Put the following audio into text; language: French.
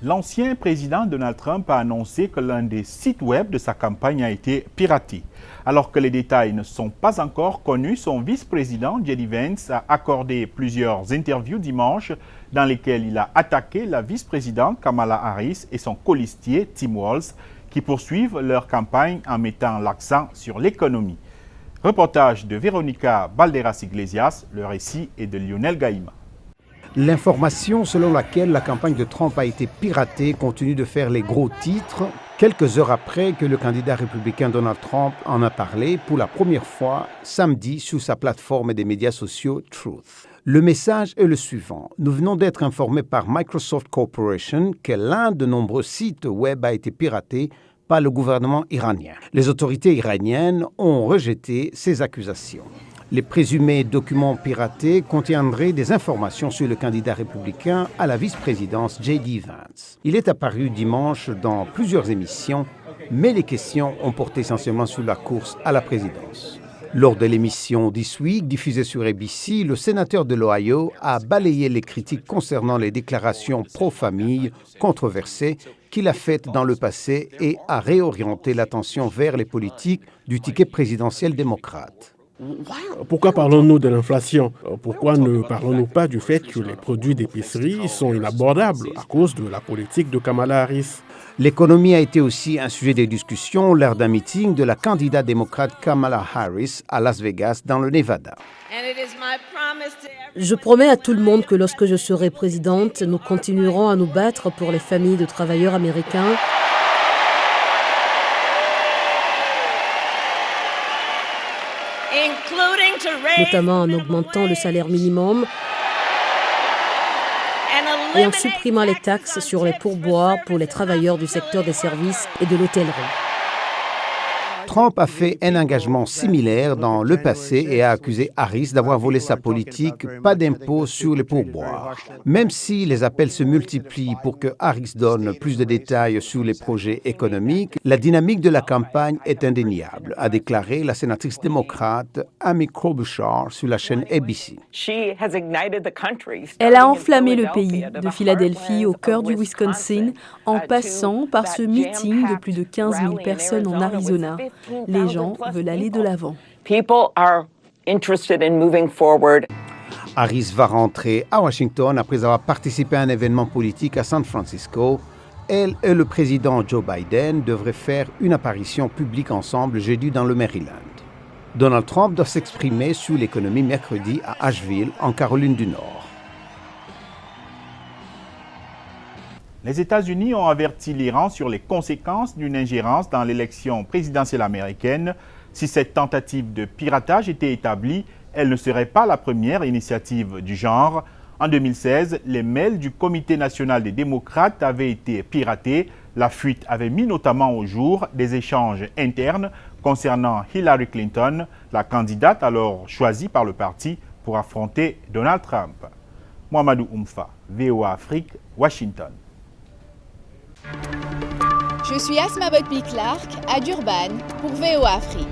L'ancien président Donald Trump a annoncé que l'un des sites web de sa campagne a été piraté. Alors que les détails ne sont pas encore connus, son vice-président J.D. Vance a accordé plusieurs interviews dimanche dans lesquelles il a attaqué la vice-présidente Kamala Harris et son colistier Tim Walz qui poursuivent leur campagne en mettant l'accent sur l'économie. Reportage de Véronica Balderas-Iglesias, le récit est de Lionel Gaïma. L'information selon laquelle la campagne de Trump a été piratée continue de faire les gros titres, quelques heures après que le candidat républicain Donald Trump en a parlé pour la première fois samedi sur sa plateforme des médias sociaux Truth. Le message est le suivant. Nous venons d'être informés par Microsoft Corporation que l'un de nombreux sites web a été piraté par le gouvernement iranien. Les autorités iraniennes ont rejeté ces accusations. Les présumés documents piratés contiendraient des informations sur le candidat républicain à la vice-présidence J.D. Vance. Il est apparu dimanche dans plusieurs émissions, mais les questions ont porté essentiellement sur la course à la présidence. Lors de l'émission This Week, diffusée sur ABC, le sénateur de l'Ohio a balayé les critiques concernant les déclarations pro-famille controversées qu'il a faites dans le passé et a réorienté l'attention vers les politiques du ticket présidentiel démocrate. Pourquoi parlons-nous de l'inflation? Pourquoi ne parlons-nous pas du fait que les produits d'épicerie sont inabordables à cause de la politique de Kamala Harris? L'économie a été aussi un sujet de discussion lors d'un meeting de la candidate démocrate Kamala Harris à Las Vegas, dans le Nevada. Je promets à tout le monde que lorsque je serai présidente, nous continuerons à nous battre pour les familles de travailleurs américains. Notamment en augmentant le salaire minimum et en supprimant les taxes sur les pourboires pour les travailleurs du secteur des services et de l'hôtellerie. Trump a fait un engagement similaire dans le passé et a accusé Harris d'avoir volé sa politique, pas d'impôt sur les pourboires. Même si les appels se multiplient pour que Harris donne plus de détails sur les projets économiques, la dynamique de la campagne est indéniable, a déclaré la sénatrice démocrate Amy Klobuchar sur la chaîne ABC. Elle a enflammé le pays, de Philadelphie au cœur du Wisconsin, en passant par ce meeting de plus de 15 000 personnes en Arizona. Les gens veulent aller de l'avant. Harris va rentrer à Washington après avoir participé à un événement politique à San Francisco. Elle et le président Joe Biden devraient faire une apparition publique ensemble jeudi dans le Maryland. Donald Trump doit s'exprimer sur l'économie mercredi à Asheville, en Caroline du Nord. Les États-Unis ont averti l'Iran sur les conséquences d'une ingérence dans l'élection présidentielle américaine. Si cette tentative de piratage était établie, elle ne serait pas la première initiative du genre. En 2016, les mails du Comité national des démocrates avaient été piratés. La fuite avait mis notamment au jour des échanges internes concernant Hillary Clinton, la candidate alors choisie par le parti pour affronter Donald Trump. Mohamedou Oumfa, VOA Afrique, Washington. Je suis Asma Botby-Clark à Durban pour VOA Afrique.